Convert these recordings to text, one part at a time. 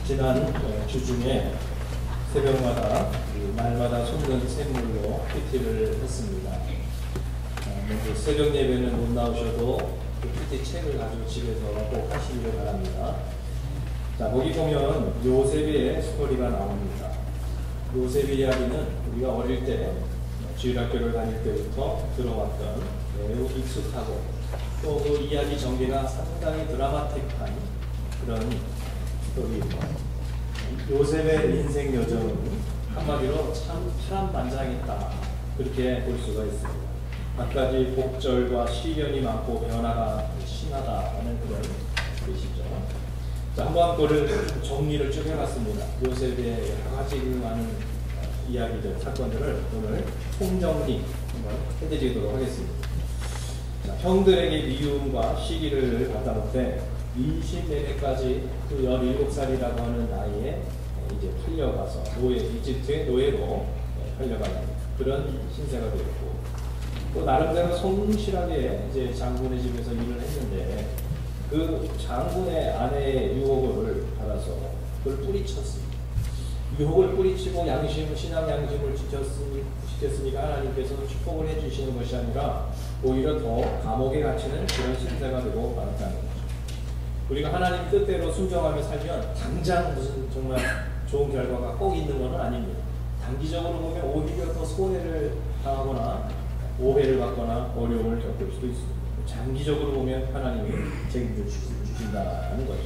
지난 주 중에 새벽마다 날마다 솟는 샘물로 PT를 했습니다. 먼저 새벽 예배는 못 나오셔도 그 PT 책을 가지고 집에서 꼭 하시기를 바랍니다. 자, 거기 보면 요셉의 스토리가 나옵니다. 요셉의 이야기는 우리가 어릴 때 주일학교를 다닐 때부터 들어왔던 매우 익숙하고 또 그 이야기 전개가 상당히 드라마틱한 그런 스토리입니다. 요셉의 인생 여정은 한마디로 참 파란만장했다, 그렇게 볼 수가 있습니다. 갖가지 곡절과 시련이 많고 변화가 심하다는 그런 뜻이죠. 자, 한번 그를 정리를 쭉 해봤습니다. 요셉의 여러 가지 많은 이야기들, 사건들을 오늘 총정리 한번 해드리도록 하겠습니다. 자, 형들에게 미움과 시기를 받아올 때 24세까지 그 17살이라고 하는 나이에 이제 팔려가서 이집트의 노예로 팔려가는 그런 신세가 되었고, 또 나름대로 성실하게 이제 장군의 집에서 일을 했는데 그 장군의 아내의 유혹을 받아서 그걸 뿌리쳤습니다. 유혹을 뿌리치고 신앙 양심을 지켰으니까 하나님께서 축복을 해주시는 것이 아니라 오히려 더 감옥에 갇히는 그런 신세가 되고 말았다는 거죠. 우리가 하나님 뜻대로 순종하며 살면 당장 무슨 정말 좋은 결과가 꼭 있는 것은 아닙니다. 단기적으로 보면 오히려 더 손해를 당하거나 오해를 받거나 어려움을 겪을 수도 있습니다. 장기적으로 보면 하나님이 책임져 주신다는 거죠.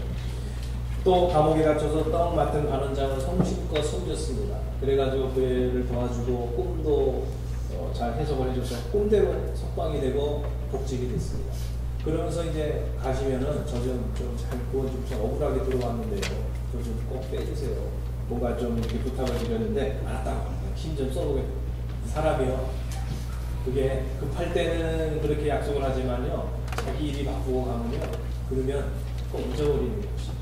또 감옥에 갇혀서 떡 맡은 관원장은 성심껏 섬겼습니다. 그래가지고 그 애를 도와주고 꿈도 잘 해석을 해줘서 꿈대로 석방이 되고 복직이 됐습니다. 그러면서 이제 가시면은 저 좀 억울하게 들어왔는데요, 저 좀 꼭 빼주세요. 뭔가 좀 이렇게 부탁을 드렸는데 알았다고 힘 좀 써보게. 사람이요, 그게 급할 때는 그렇게 약속을 하지만요, 자기 일이 바쁘고 가면요, 그러면 꼭 잊어버리는 것이죠.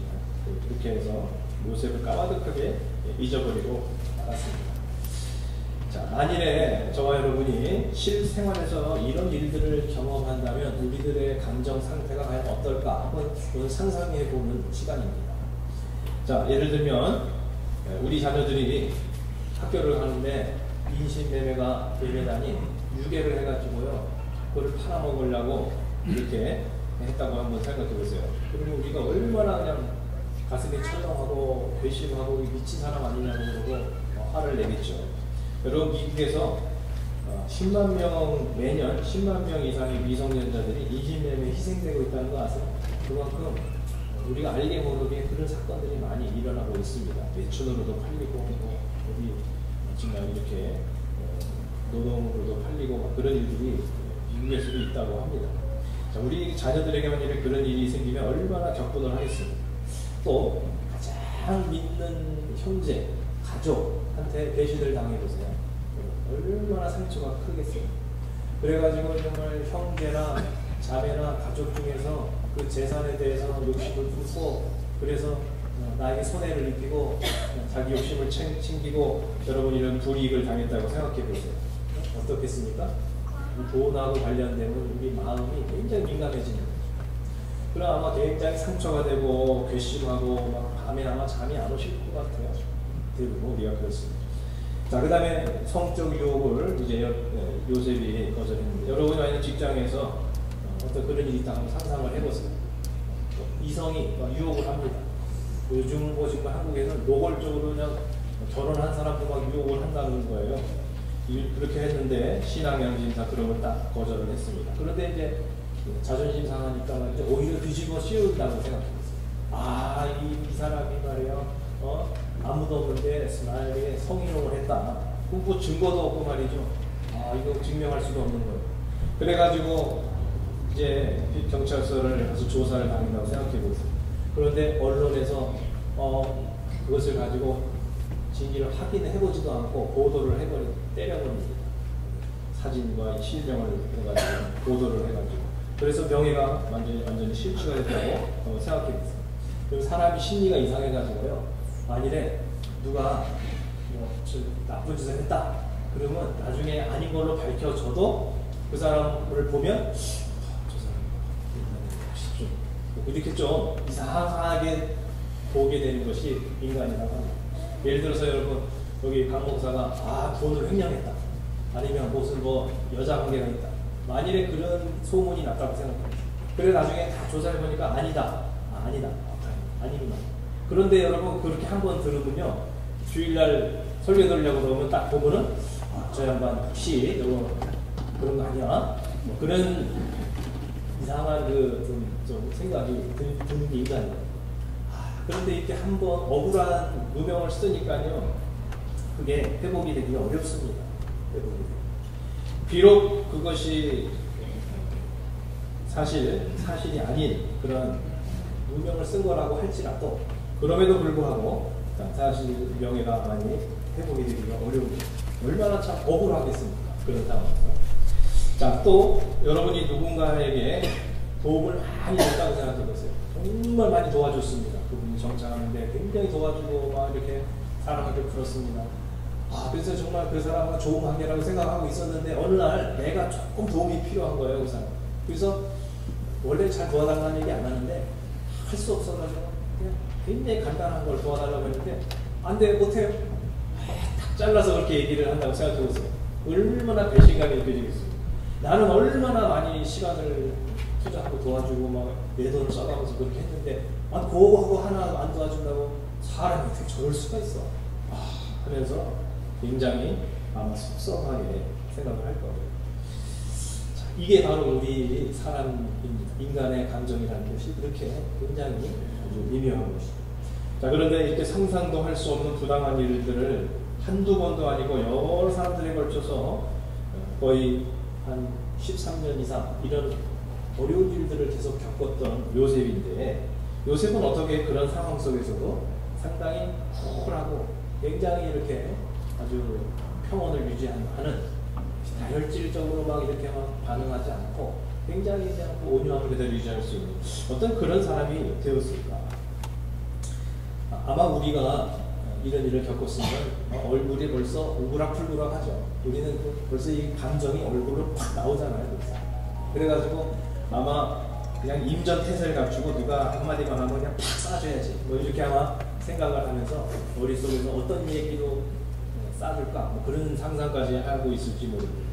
그렇게 해서 요셉을 까마득하게 잊어버리고 말았습니다. 자, 만일에 저와 여러분이 실생활에서 이런 일들을 경험한다면 우리들의 감정 상태가 과연 어떨까 한번 상상해 보는 시간입니다. 자, 예를 들면 우리 자녀들이 학교를 가는데 인신매매가 예매단이 유괴를 해가지고요, 그걸 팔아먹으려고 이렇게 했다고 한번 생각해 보세요. 그러면 우리가 얼마나 그냥 가슴이 철렁하고 괘씸하고 미친 사람 아니냐고 그러고 화를 내겠죠. 여러분, 미국에서 10만 명, 매년 10만 명 이상의 미성년자들이 인신매매에 희생되고 있다는 거 아세요? 그만큼 우리가 알게 모르게 그런 사건들이 많이 일어나고 있습니다. 매춘으로도 팔리고 어디 정말 이렇게 노동으로도 팔리고 그런 일들이 미국에서도 있다고 합니다. 자, 우리 자녀들에게 만약에 그런 일이 생기면 얼마나 격분을 하겠습니까? 또 가장 믿는 형제, 가족한테 배신을 당해보세요. 얼마나 상처가 크겠어요. 그래가지고 정말 형제나 자매나 가족 중에서 그 재산에 대해서 욕심을 품고, 그래서 나에게 손해를 입히고 자기 욕심을 챙기고 여러분 이런 불이익을 당했다고 생각해보세요. 어떻겠습니까? 돈하고 관련되면 우리 마음이 굉장히 민감해지는 거죠. 그럼 아마 굉장히 상처가 되고 괘씸하고 막 밤에 아마 잠이 안 오실 것 같아요. 대부분 우리가 그렇습니다. 자, 그 다음에 성적 유혹을 이제 요셉이 거절했는데, 여러분이 만약 직장에서 어떤 그런 일이 있다 한번 상상을 해보세요. 이성이 유혹을 합니다. 요즘 보시면 한국에서는 노골적으로 그냥 결혼한 사람도 막 유혹을 한다는 거예요. 그렇게 했는데 신앙 양심사 그런 걸 딱 거절을 했습니다. 그런데 이제 자존심 상하니까 이제 오히려 뒤집어 씌운다고 생각했어요. 아, 이 사람이 말이야, 아무도 없는데 나에게 성희롱을 했다. 뭐 증거도 없고 말이죠. 아, 이거 증명할 수가 없는 거예요. 그래가지고 이제 경찰서를 가서 조사를 당한다고 생각해보세요. 그런데 언론에서 그것을 가지고 진위를 확인을 해보지도 않고 보도를 때려버립니다. 사진과 실명을 해가지고 보도를 해가지고. 그래서 명예가 완전히 실추가 됐다고 생각해보세요. 그리고 사람이 심리가 이상해가지고요, 만일에 누가 나쁜 짓을 했다 그러면 나중에 아닌 걸로 밝혀져도 그 사람을 보면 저 사람 이렇게 좀 이상하게 보게 되는 것이 인간이라고 합니다. 예를 들어서 여러분, 여기 강 목사가 돈을 횡령했다, 아니면 무슨 여자 관계가 있다, 만일에 그런 소문이 났다고 생각합니다. 그래 나중에 다 조사해 보니까 아니다, 아니구나. 그런데 여러분, 그렇게 한번 들으면요, 주일날 설교 들으려고 그러면 딱 보면은 저 양반 혹시 그런 거 아니야? 그런 이상한 좀 생각이 드는 게 인간이에요. 그런데 이렇게 한번 억울한 누명을 쓰니까요, 그게 회복이 되기 어렵습니다. 비록 그것이 사실이 아닌 그런 누명을 쓴 거라고 할지라도, 그럼에도 불구하고 사실 명예가 많이 회복이 되기가 어려웁니다. 얼마나 참 억울하겠습니까? 그런 상황에서. 자, 또 여러분이 누군가에게 도움을 많이 줬다고 생각해 보세요. 정말 많이 도와줬습니다. 그분이 정착하는데 굉장히 도와주고 막 이렇게 사랑을 베풀었습니다. 그래서 정말 그 사람과 좋은 관계라고 생각하고 있었는데, 어느 날 내가 조금 도움이 필요한 거예요, 그 사람. 그래서 원래 잘 도와달라는 얘기 안 하는데 할 수 없어가지고 그냥 굉장히 간단한 걸 도와달라고 했는데 안 돼, 못해요. 딱 잘라서 그렇게 얘기를 한다고 생각해보세요. 얼마나 배신감이 느껴지겠어요. 나는 얼마나 많이 시간을 투자하고 도와주고 막 내 돈을 써가면서 그렇게 했는데 그거하고 하나 안 도와준다고 사람이 어떻게 저럴 수가 있어 하면서 굉장히 아마 섭섭하게 생각을 할 거예요. 자, 이게 바로 우리 사람입니다. 인간의 감정이라는 것이 그렇게 굉장히 아주 미묘한 것이죠. 자, 그런데 이렇게 상상도 할 수 없는 부당한 일들을 한두 번도 아니고 여러 사람들에 걸쳐서 거의 한 13년 이상 이런 어려운 일들을 계속 겪었던 요셉인데, 요셉은 어떻게 그런 상황 속에서도 상당히 쿨하고 굉장히 이렇게 아주 평온을 유지하는, 다혈질적으로 막 이렇게 막 반응하지 않고 굉장히 그냥 온유함을 그대로 유지할 수 있는 어떤 그런 사람이 되었을까? 아마 우리가 이런 일을 겪었으면 얼굴이 벌써 울그락불그락하죠. 우리는 벌써 이 감정이 얼굴로 팍 나오잖아요. 그래가지고 아마 그냥 임전태세를 갖추고 누가 한마디만 하면 그냥 팍 쏴줘야지, 이렇게 아마 생각을 하면서 머릿속에서 어떤 얘기로 쏴줄까, 그런 상상까지 하고 있을지 모릅니다.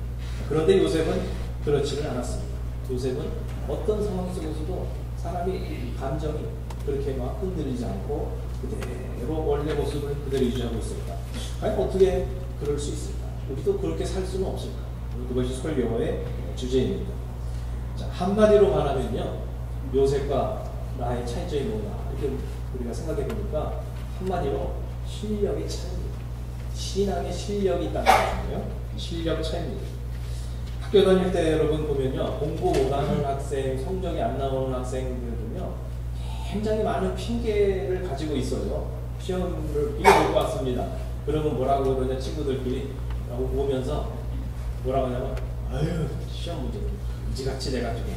그런데 요셉은 그렇지는 않았습니다. 요셉은 어떤 상황 속에서도 사람이 감정이 그렇게 막 흔들리지 않고 그대로 원래 모습을 그대로 유지하고 있을까? 과연 어떻게 그럴 수 있을까? 우리도 그렇게 살 수는 없을까? 그것이 설교의 주제입니다. 자, 한마디로 말하면요, 요셉과 나의 차이점이 뭐냐, 이렇게 우리가 생각해 보니까 한마디로 실력의 차이입니다. 신앙의 실력이 있다는 거거든요. 실력 차이입니다. 학교 다닐 때 여러분 보면요, 공부 못하는 학생, 성적이 안 나오는 학생들은요, 굉장히 많은 핑계를 가지고 있어요. 시험을 이게 볼 것 같습니다. 그러면 뭐라고 그러냐, 친구들끼리 라고 보면서 뭐라고 하냐면, 아유, 시험 문제 이지같이 돼가지고.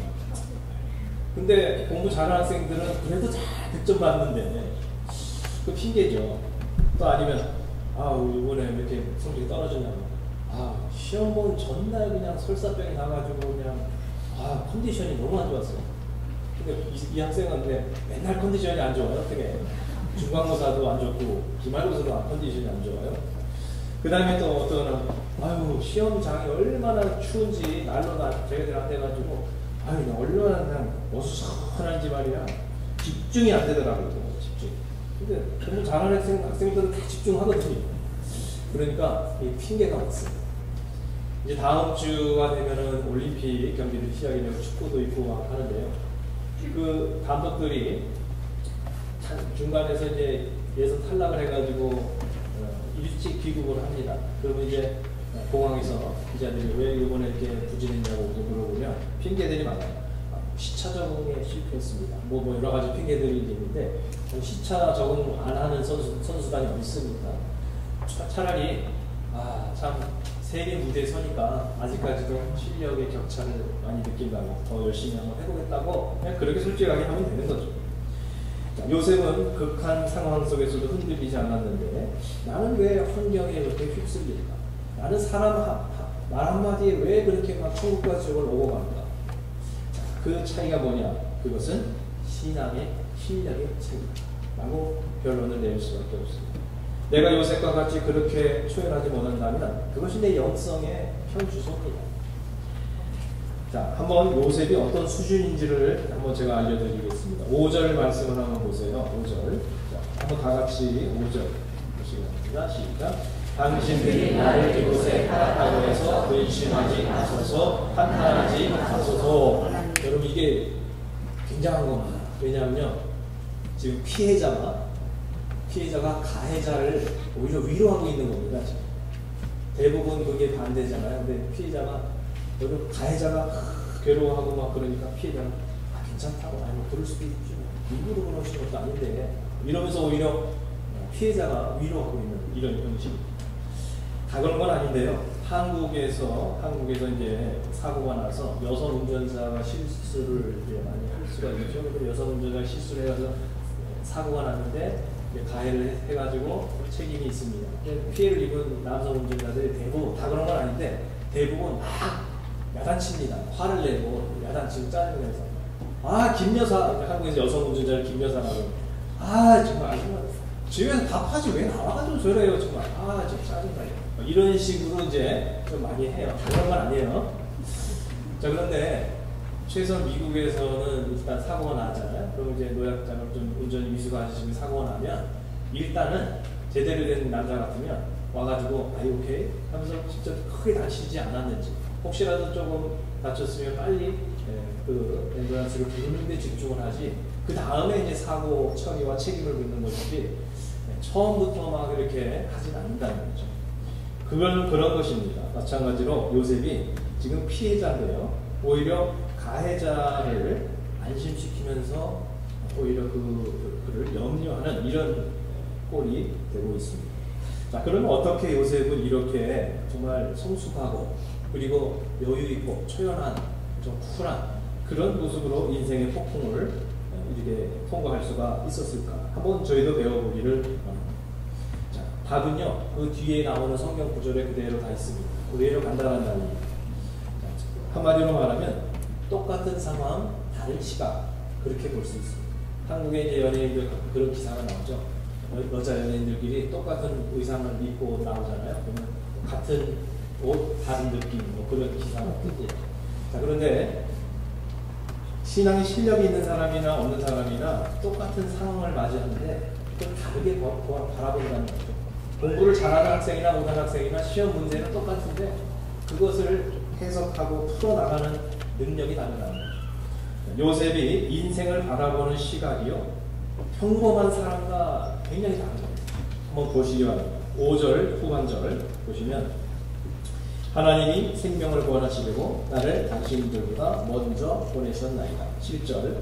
근데 공부 잘하는 학생들은 그래도 잘 득점 받는데 그 핑계죠. 또 아니면 이번에 이렇게 성적이 떨어졌냐고, 시험 본 전날 그냥 설사병이 나가지고 그냥 컨디션이 너무 안 좋았어요. 근데 이 학생은 근데 맨날 컨디션이 안 좋아요. 어떻게 중간고사도 안 좋고 기말고사도 컨디션이 안 좋아요. 그 다음에 또 어떤 시험장이 얼마나 추운지 난로가 저희들 안 돼가지고 얼마나 그냥 어수선한지 말이야. 집중이 안 되더라고요. 집중. 근데 공부 잘하는 학생들은 다 집중하거든요. 그러니까 이 핑계가 없어요. 이제 다음 주가 되면은 올림픽 경기를 시작이 되고 축구도 있고 막 하는데요. 그 감독들이 중간에서 이제 예선 탈락을 해가지고 일찍 귀국을 합니다. 그러면 이제 공항에서 기자들이 왜 이번에 이렇게 부진했냐고 물어보면 핑계들이 많아요. 시차 적응에 실패했습니다. 뭐 여러 가지 핑계들이 있는데 시차 적응 안 하는 선수단이 어디 있습니까? 차라리 참 세계 무대에 서니까 아직까지도 실력의 격차를 많이 느낀다고 더 열심히 한번 해보겠다고 그냥 그렇게 솔직하게 하면 되는 거죠. 자, 요셉은 극한 상황 속에서도 흔들리지 않았는데 나는 왜 환경에 그렇게 휩쓸릴까? 나는 사람 말 한마디에 왜 그렇게 막 천국과 지옥을 오고 갈까? 그 차이가 뭐냐? 그것은 신앙의 실력의 차이다 라고 결론을 내릴 수밖에 없습니다. 내가 요셉과 같이 그렇게 초연하지 못한다면 그것이 내 영성의 현주소입니다. 자, 한번 요셉이 어떤 수준인지를 한번 제가 알려드리겠습니다. 5절 말씀을 한번 보세요. 5절. 자, 한번 다 같이 5절 보시겠습니다. 시작. 당신들이 나를 이곳에 파악하고 해서 근심하지 마소서, 한탄하지 마소서. 여러분, 이게 굉장한 겁니다. 왜냐하면요, 지금 피해자가 가해자를 오히려 위로하고 있는 겁니다. 지금. 대부분 그게 반대잖아요. 근데 피해자가, 여러분, 가해자가 괴로워하고 막 그러니까 피해자는 괜찮다고, 아니 뭐 그럴 수도 있죠. 일부러 그러시는 것도 아닌데, 이러면서 오히려 피해자가 위로하고 있는 이런 형식입니다. 다 그런 건 아닌데요. 한국에서 이제 사고가 나서 여성 운전자가 실수를 이제 많이 할 수가 있죠. 그래서 여성 운전자가 실수를 해서 사고가 났는데 가해를 해가지고 책임이 있습니다. 피해를 입은 남성 운전자들이 대부분, 다 그런 건 아닌데 대부분 막 야단칩니다. 화를 내고 야단치고 짜증내서, 아 김여사, 한국에서 여성 운전자를 김여사라고, 아 정말 집에서 밥하지 왜 나와가지고 저래요 정말, 아 지금 짜증나요. 이런 식으로 이제 좀 많이 해요. 그런 건 아니에요. 자, 그런데 최소한 미국에서는 일단 사고가 나잖아요. 그럼 이제 노약자는 좀 운전이 미숙하시면 사고가 나면 일단은 제대로 된 남자 같으면 와가지고 아이 오케이 하면서 진짜 크게 다치지 않았는지, 혹시라도 조금 다쳤으면 빨리 그 앰뷸런스를 부르는 데 집중을 하지, 그 다음에 이제 사고 처리와 책임을 묻는 것이지 처음부터 막 이렇게 하진 않는다는 거죠. 그건 그런 것입니다. 마찬가지로 요셉이 지금 피해자인데요, 오히려 가해자를 안심시키면서 오히려 그를 염려하는 이런 꼴이 되고 있습니다. 자, 그러면 어떻게 요셉은 이렇게 정말 성숙하고 그리고 여유 있고 초연한 좀 쿨한 그런 모습으로 인생의 폭풍을 이렇게 통과할 수가 있었을까? 한번 저희도 배워보기를 바랍니다. 자, 답은요, 그 뒤에 나오는 성경 구절에 그대로 다 있습니다. 의외로 간단한 말입니다. 한마디로 말하면 똑같은 상황, 다른 시각, 그렇게 볼 수 있습니다. 한국에 이제 연예인들 그런 기사가 나오죠. 여자 연예인들끼리 똑같은 의상을 입고 나오잖아요. 그러면 같은 옷, 다른 느낌, 뭐 그런 기사가 뜨지. 자, 그런데 신앙에 실력이 있는 사람이나 없는 사람이나 똑같은 상황을 맞이하는데 그걸 다르게 바라본다는 거죠. 공부를 잘하는 학생이나 못하는 학생이나 시험 문제는 똑같은데 그것을 해석하고 풀어나가는 능력이 다르다는 거죠. 요셉이 인생을 바라보는 시각이요, 평범한 사람과 굉장히 다른 겁니다. 한번 보시기 바랍니다. 5절 후반절 보시면, 하나님이 생명을 구원하시려고 나를 당신들보다 먼저 보내셨나이다. 7절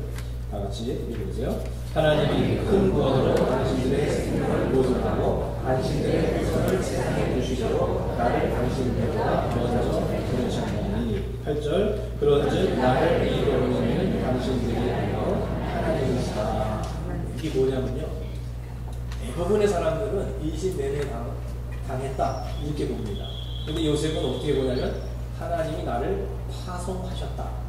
다 같이 읽어보세요. 하나님이 큰 구원으로 당신들의 생명을 보존하고 당신들의 후손을 세상에 주시려고 나를 당신들보다 먼저 보내셨나니. 8절 그런즉 나를 이끌어오는 당신들이 아니요 하나님이시다. 이게 뭐냐면요, 대부분의 사람들은 일신매매 당했다 이렇게 봅니다. 근데 요셉은 어떻게 보냐면 하나님이 나를 파송하셨다.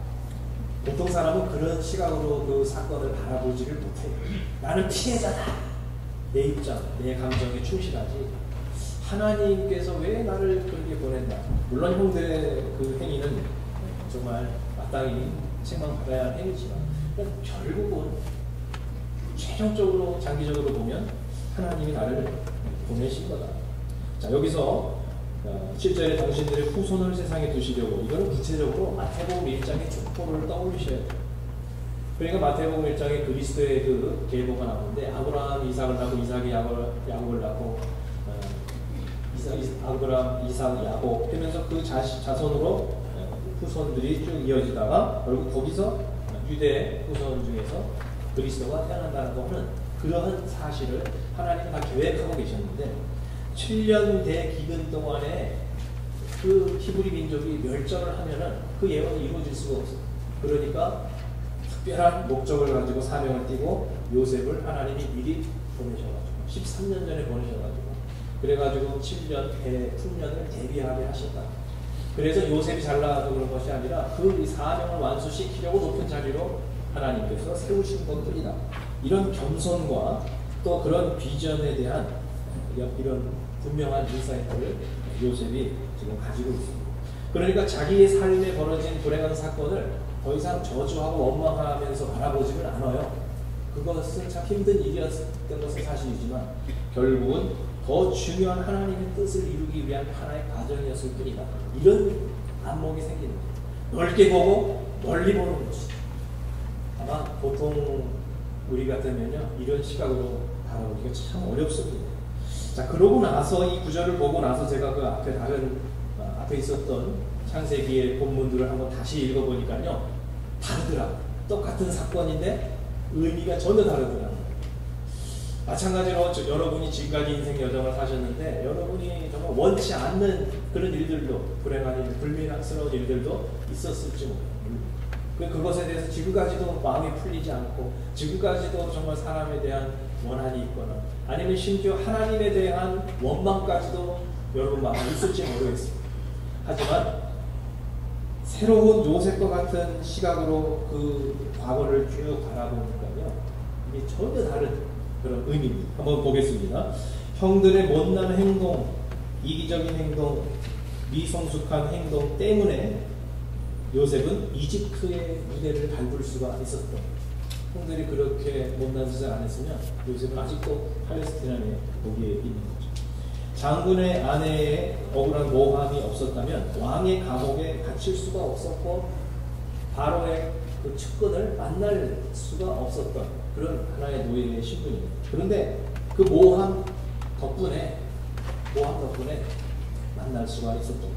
보통 사람은 그런 시각으로 그 사건을 바라보지를 못해요. 나는 피해자다. 내 입장, 내 감정에 충실하지. 하나님께서 왜 나를 그렇게 보낸다. 물론 형들의 그 행위는 정말 마땅히 책망받아야 할 행위지만 결국은 최종적으로 장기적으로 보면 하나님이 나를 보내신 거다. 자, 여기서 7절에 당신들의 후손을 세상에 두시려고, 이거는 구체적으로 마태복음 1장의 족보를 떠올리셔야 돼요. 그러니까 마태복음 1장에 그리스도의 그 계보가 나오는데 아브라함 이삭을 낳고 이삭이 야곱을 낳고 아브라함 이삭 야곱 하면서 그 자손으로 후손들이 쭉 이어지다가 결국 거기서 유대 후손 중에서 그리스도가 태어난다는 거는 그러한 사실을 하나님은 다 계획하고 계셨는데 7년 대기근 동안에 그 히브리 민족이 멸절을 하면은 그 예언이 이루어질 수가 없어요. 그러니까 특별한 목적을 가지고 사명을 띠고 요셉을 하나님이 미리 보내셔가지고 13년 전에 보내셔가지고 그래가지고 7년 풍년을 대비하게 하셨다. 그래서 요셉이 잘나가서 그런 것이 아니라 그 사명을 완수시키려고 높은 자리로 하나님께서 세우신 것뿐이다. 이런 겸손과 또 그런 비전에 대한 이런 분명한 인사이트를 요셉이 지금 가지고 있습니다. 그러니까 자기의 삶에 벌어진 불행한 사건을 더 이상 저주하고 원망하면서 바라보지는 않아요. 그것은 참 힘든 일이었던 것은 사실이지만 결국은 더 중요한 하나님의 뜻을 이루기 위한 하나의 과정이었을 뿐이다. 이런 안목이 생기는 거예요. 넓게 보고 멀리 보는 것이. 아마 보통 우리 같으면요 이런 시각으로 바라보기가 참 어렵습니다. 자, 그러고 나서 이 구절을 보고 나서 제가 그 앞에 앞에 있었던 창세기의 본문들을 한번 다시 읽어보니까요 다르더라. 똑같은 사건인데 의미가 전혀 다르더라. 마찬가지로 여러분이 지금까지 인생 여정을 사셨는데 여러분이 정말 원치 않는 그런 일들도 불행한 일, 불미스러운 일들도 있었을지 모르겠어요. 그것에 대해서 지금까지도 마음이 풀리지 않고 지금까지도 정말 사람에 대한 원한이 있거나 아니면 심지어 하나님에 대한 원망까지도 여러분 마음에 있을지 모르겠습니다. 하지만 새로운 요셉과 같은 시각으로 그 과거를 쭉 바라보니까요 이게 전혀 다른 그런 의미입니다. 한번 보겠습니다. 형들의 못난 행동, 이기적인 행동, 미성숙한 행동 때문에 요셉은 이집트의 무대를 밟을 수가 있었던, 형들이 그렇게 못난 짓을 안 했으면 요셉은 아직도 팔레스티나에 거기에 있는 거죠. 장군의 아내의 억울한 모함이 없었다면 왕의 감옥에 갇힐 수가 없었고 바로의 그 측근을 만날 수가 없었던 그런 하나의 노예의 신분입니다. 그런데 그 모함 덕분에 만날 수가 있었던 거예요.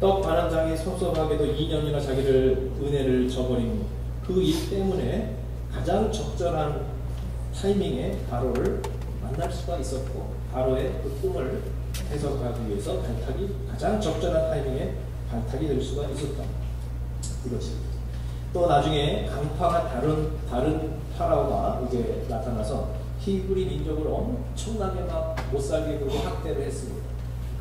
떡 반환장이 섭섭하게도 2년이나 자기를 은혜를 저버린 그 일 때문에 가장 적절한 타이밍에 바로를 만날 수가 있었고 바로의 그 꿈을 해석하기 위해서 가장 적절한 타이밍에 발탁이 될 수가 있었다. 이것입니다. 또 나중에 강팍한 다른 파라오가 이제 나타나서 히브리 민족을 엄청나게 막 못살게 굴고 학대를 했습니다.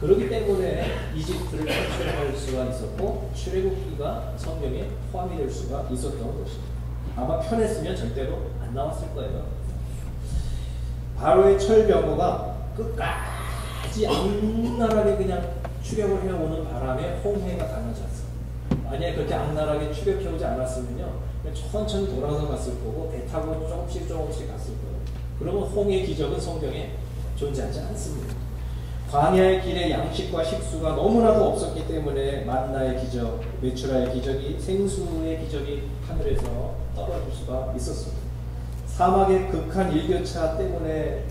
그렇기 때문에 이집트를 탈출할 수가 있었고 출애굽기가 성경에 포함이 될 수가 있었던 것입니다. 아마 편했으면 절대로 안 나왔을 거예요. 바로의 철병거가 끝까지 악랄하게 그냥 추격을 해오는 바람에 홍해가 가라졌어요. 만약에 그렇게 악랄하게 추격해오지 않았으면요 그냥 천천히 돌아서 갔을 거고 배 타고 조금씩 갔을 거예요. 그러면 홍해 기적은 성경에 존재하지 않습니다. 광야의 길에 양식과 식수가 너무나도 없었기 때문에 만나의 기적, 메추라의 기적이, 생수의 기적이 하늘에서 떨어질 수가 있었습니다. 사막의 극한 일교차 때문에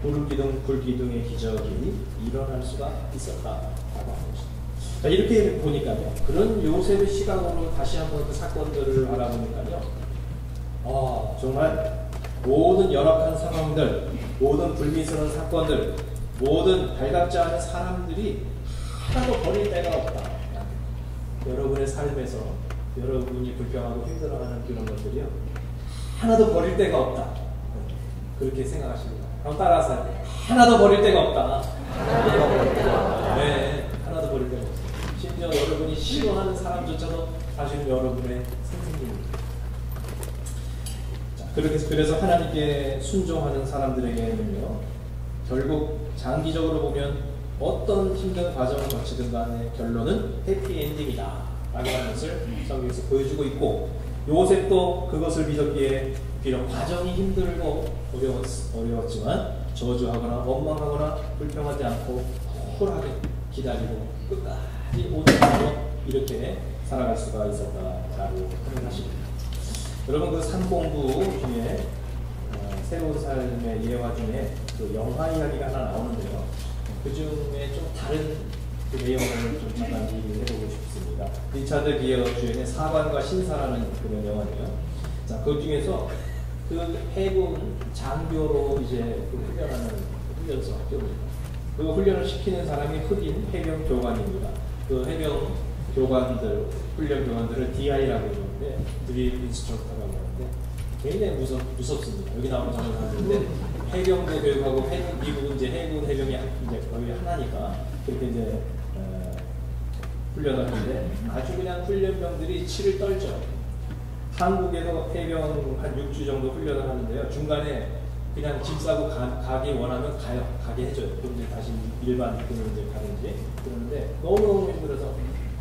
불기둥의 기적이 일어날 수가 있었다라고 하는 것입니다. 자, 이렇게 보니까요, 그런 요셉의 시각으로 다시 한번 그 사건들을 알아보니까요, 정말 모든 열악한 상황들, 모든 불미스러운 사건들, 모든 발각지 않은 사람들이 하나도 버릴 데가 없다. 여러분의 삶에서 여러분이 불평하고 힘들어하는 그런 것들이요, 하나도 버릴 데가 없다. 그렇게 생각하십니다. 그럼 따라서 하나도 버릴 데가 없다. 네, 하나도 버릴 데가 없다. 심지어 여러분이 싫어하는 사람조차도 사실은 여러분의 선생님입니다. 그래서 하나님께 순종하는 사람들에게는요, 결국 장기적으로 보면 어떤 힘든 과정을 거치든 간에 결론은 해피엔딩이다 라고 하는 것을 성경에서 보여주고 있고, 요셉도 그것을 믿었기에 비록 과정이 힘들고 어려웠지만 저주하거나 원망하거나 불평하지 않고 쿨하게 기다리고 끝까지 오늘도 이렇게 살아갈 수가 있었다라고 하는 것입니다. 여러분, 그 삼공부 중에 새로운 삶의 예화 중에 그 영화 이야기가 하나 나오는데요. 그 중에 좀 다른 그 내용을 좀 잠깐 얘기를 해보고 싶습니다. 리차드 기어 주연의 사관과 신사라는 그런 영화인데요. 자, 그 중에서 그 해군 장교로 이제 그 훈련소 학교입니다. 그 훈련을 시키는 사람이 흑인 해병 교관입니다. 그 해병 교관들, 훈련 교관들을 DI라고 부르는데, 드릴 인스트럭터라고 하는데, 굉장히 무섭습니다. 여기 나오는 장면인데, 해병도 교육하고, 미국은 이제 해군, 해병이 이제 거의 하나니까, 그렇게 이제, 훈련을 하는데, 아주 그냥 훈련병들이 치를 떨죠. 한국에도 해병 한 6주 정도 훈련을 하는데요. 중간에 그냥 짐 싸고 가기 원하면 가게 해줘요. 그럼 이제 다시 일반 학교로 이제 가든지. 그러는데 너무너무 힘들어서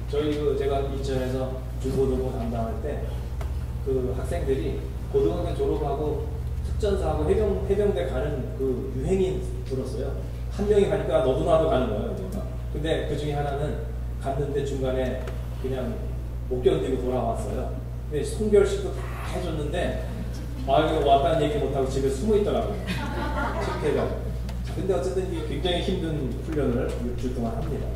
저희 제가 인천에서 중고등부 담당할 때 그 학생들이 고등학교 졸업하고 특전사하고 해병대 가는 그 유행이 들었어요. 한 명이 가니까 너도 나도 가는 거예요. 그러니까. 근데 그 중에 하나는 갔는데 중간에 그냥 못 견디고 돌아왔어요. 근데 송별식도 다 해줬는데 이거 왔다는 얘기 못하고 집에 숨어 있더라고요. 실패해가지고. 근데 어쨌든 이게 굉장히 힘든 훈련을 6주 동안 합니다.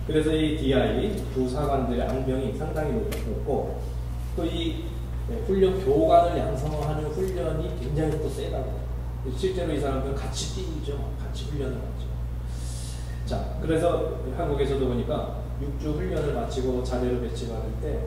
그래서 이 DI 부사관들의 악명이 상당히 높고 또 이 훈련 교관을 양성하는 훈련이 굉장히 또 세다고. 실제로 이 사람들은 같이 뛰죠. 같이 훈련을 하죠. 자, 그래서 한국에서도 보니까 6주 훈련을 마치고 자대로 배치받을 때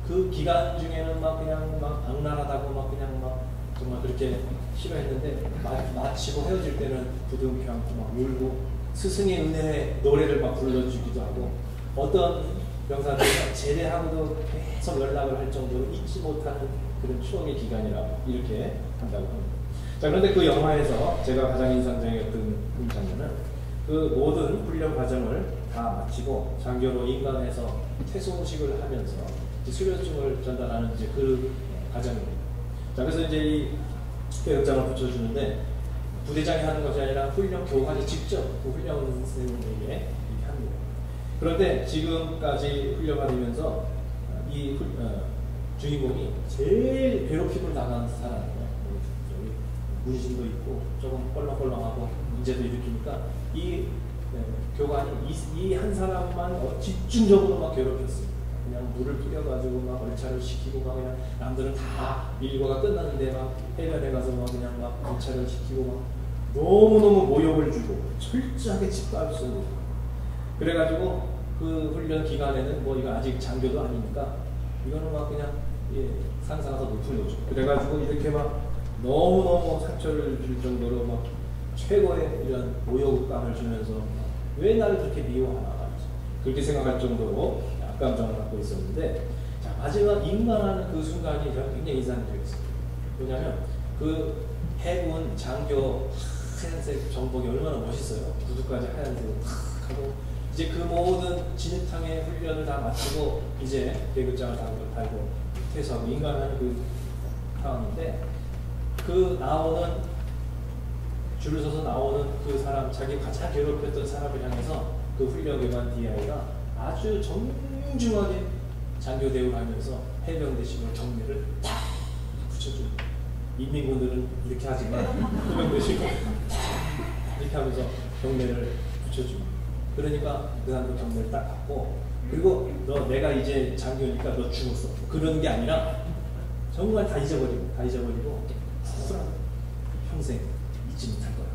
그 기간 중에는 막 그냥 막 악랄하다고 막 그냥 막 정말 그렇게 싫어했는데 마치고 헤어질 때는 부둥켜 안고 막 울고 스승의 은혜 노래를 막 불러주기도 하고 어떤 병사들은 제대하고도 계속 연락을 할 정도로 잊지 못하는 그런 추억의 기간이라고 이렇게 한다고 합니다. 자, 그런데 그 영화에서 제가 가장 인상적이었던 장면은 그 모든 훈련 과정을 다 마치고 장교로 인간에서 퇴소식을 하면서 수료증을 전달하는 이제 그 과정입니다. 자, 그래서 이제 이 계급장을 붙여주는데 부대장이 하는 것이 아니라 훈련 교관이 직접 그 훈련생에게 이렇게 합니다. 그런데 지금까지 훈련받으면서 이 주인공이 제일 괴롭힘을 당한 사람이에요. 문신도 있고 조금 껄렁껄렁하고 문제도 일으키니까 이 교관이 이 한 사람만 집중적으로 막 괴롭혔어요. 그냥 물을 뿌려가지고 막 얼차를 시키고 막 그냥 남들은 다 일과가 끝났는데 막 해변에 가서 막 그냥 막 얼차를 시키고 막 너무너무 모욕을 주고 철저하게 짓밟습니다. 그래가지고 그 훈련 기간에는 뭐 이거 아직 장교도 아니니까 이거는 막 그냥 상사가 더 높은 거죠. 그래가지고 이렇게 막 너무너무 상처를 줄 정도로 막 최고의 이런 모욕감을 주면서 왜 나를 그렇게 미워하나 그렇게 생각할 정도로 악감정을 갖고 있었는데 자, 마지막 임관하는 그 순간이 저는 굉장히 인상적이었어요. 왜냐하면 그 해군 장교 하얀색 정복이 얼마나 멋있어요. 구두까지 하얀색으로 탁 하고 이제 그 모든 진흙탕의 훈련을 다 마치고 이제 계급장을 달고 퇴소하고 임관하는 그 상황인데 그 나오는 줄을 서서 나오는 그 사람 자기 가장 괴롭혔던 사람을 향해서 그 훈련교관 DI가 아주 정중하게 장교 대우를 하면서 해병대식으로 경례를 탁 붙여줍니다. 인민군들은 이렇게 하지만 해병대식으로 이렇게 하면서 경례를 붙여줍니다. 그러니까 그 사람도 경례를 딱 받고 그리고 내가 이제 장교니까 너 죽었어. 그런 게 아니라 정말 다 잊어버리고 쿨하게 평생 잊지 못할 거야.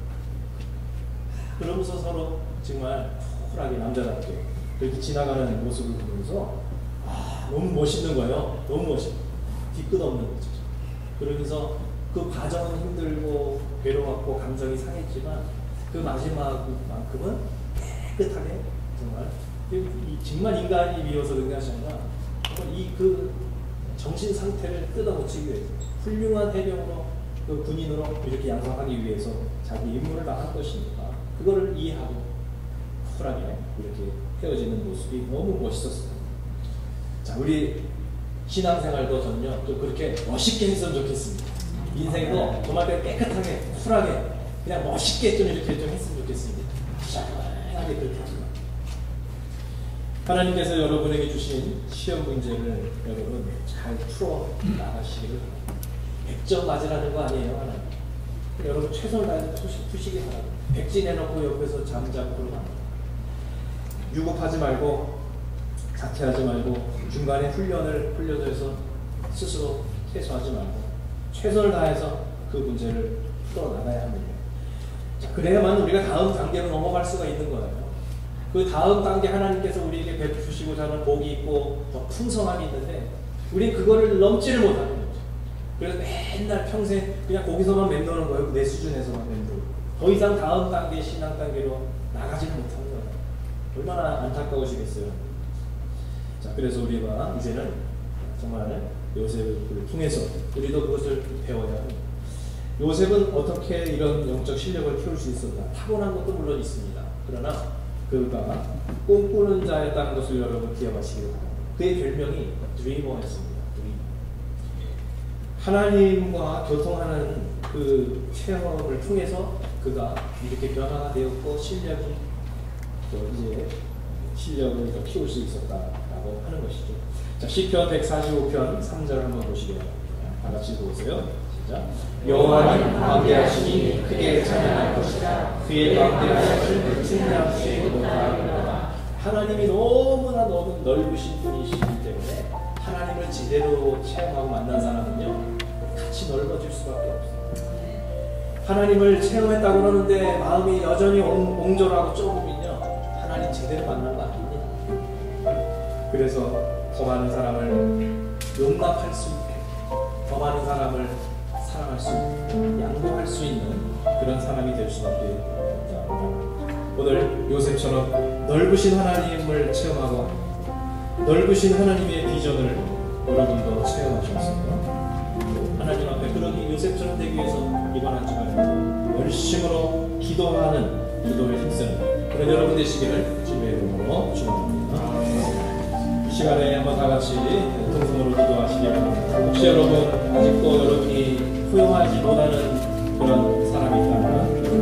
그러면서 서로 정말 쿨하게 남자답게 그렇게 지나가는 모습을 보면서 너무 멋있는 거예요. 너무 멋있어. 뒤끝 없는 거죠. 그러면서 그 과정은 힘들고 괴로웠고 감정이 상했지만 그 마지막만큼은 깨끗하게 정말 인간이 미워서 그런 것이 아니라 정말 그 정신 상태를 뜯어고치기 위해서 훌륭한 해병으로 그 군인으로 이렇게 양성하기 위해서 자기 임무를 나갈 것이니까 그거를 이해하고 쿨하게 이렇게 헤어지는 모습이 너무 멋있었어요. 자, 우리 신앙생활도 전혀 또 그렇게 멋있게 했으면 좋겠습니다. 인생도 정말 깨끗하게 쿨하게 그냥 멋있게 좀 이렇게 좀 했으면 좋겠습니다. 시원하게 그렇게 하지 마. 하나님께서 여러분에게 주신 시험 문제를 여러분 잘 풀어 나가시기를 바랍니다. 100점 맞으라는 거 아니에요, 하나님. 여러분 최선을 다해서 푸시기 바랍니다. 백지 내놓고 옆에서 잠자고 그러면 안 돼요. 유급하지 말고 자퇴하지 말고 중간에 훈련해서 스스로 퇴소하지 말고 최선을 다해서 그 문제를 풀어나가야 합니다. 자, 그래야만 우리가 다음 단계로 넘어갈 수가 있는 거예요. 그 다음 단계 하나님께서 우리에게 베푸시고자 하는 복이 있고 더 풍성함이 있는데 우리는 그거를 넘지를 못하는 거죠. 그래서 맨날 평생 그냥 거기서만 맴도는 거예요. 내 수준에서만 맴돌고 더 이상 다음 단계 신앙 단계로 나가지는 못하는 거예요. 얼마나 안타까우시겠어요. 자, 그래서 우리가 이제는 정말 요셉을 통해서 우리도 그것을 배워야 합니다. 요셉은 어떻게 이런 영적 실력을 키울 수 있었나? 타고난 것도 물론 있습니다. 그러나 그가 꿈꾸는 자였다는 것을 여러분 기억하시기 바랍니다. 그의 별명이 드리머였습니다. 하나님과 교통하는 그 체험을 통해서 그가 이렇게 변화가 되었고 실력을 더 키울 수 있었다라고 하는 것이죠. 자, 시편 145편 3절 한번 보시기 바랍니다. 다 같이 보세요. 시작. 여호와는 광대하시니 크게 찬양할 것이라. 그의 광대하심을 측량치 못하리로다. 하나님이 너무나 넓으신 분이시기 때문에 하나님을 제대로 체험하고 만난 사람은요 같이 넓어질 수밖에 없어요. 하나님을 체험했다고 그러는데 마음이 여전히 옹졸하고 좁으면요 하나님 제대로 만난 거 아닙니다. 그래서 더 많은 사람을 용납할 수 있게, 더 많은 사람을 사랑할 수 있게, 양보할 수 있는 그런 사람이 될 수밖에 없다. 오늘 요셉처럼 넓으신 하나님을 체험하고 넓으신 하나님의 비전을 여러분도 체험하셨습니다. 하나님 앞에 그러기 요셉처럼 되기 위해서 이번 한 주간에 열심으로 기도하는 기도에 힘쓰는 그런 여러분 되시기를 주님의 이름으로 축원합니다. 이 시간에 한번 다 같이 통성으로 기도하시기 바랍니다. 혹시 여러분 아직도 여러분이 후회하지 못하는 그런 사람이 있다면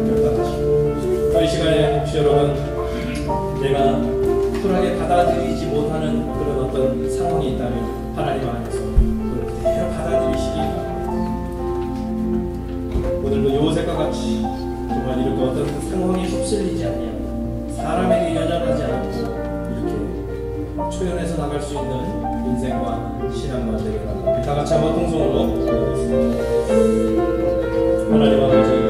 결단하시고 또 이 시간에 혹시 여러분 내가 쿨하게 받아들이지 못하는 그런 어떤 상황이 있다면 하나님 안에서 그걸 그대로 받아들이시기 바랍니다. 오늘도 요셉과 같이 정말 이렇게 어떤 상황에 휩쓸리지 않냐고 사람에게 연연하지 않고 이렇게 초연해서 나갈 수 있는 인생과 신앙만 되게 바랍니다. 다 같이 한번 통성으로 기도하겠습니다. 하나님 아버지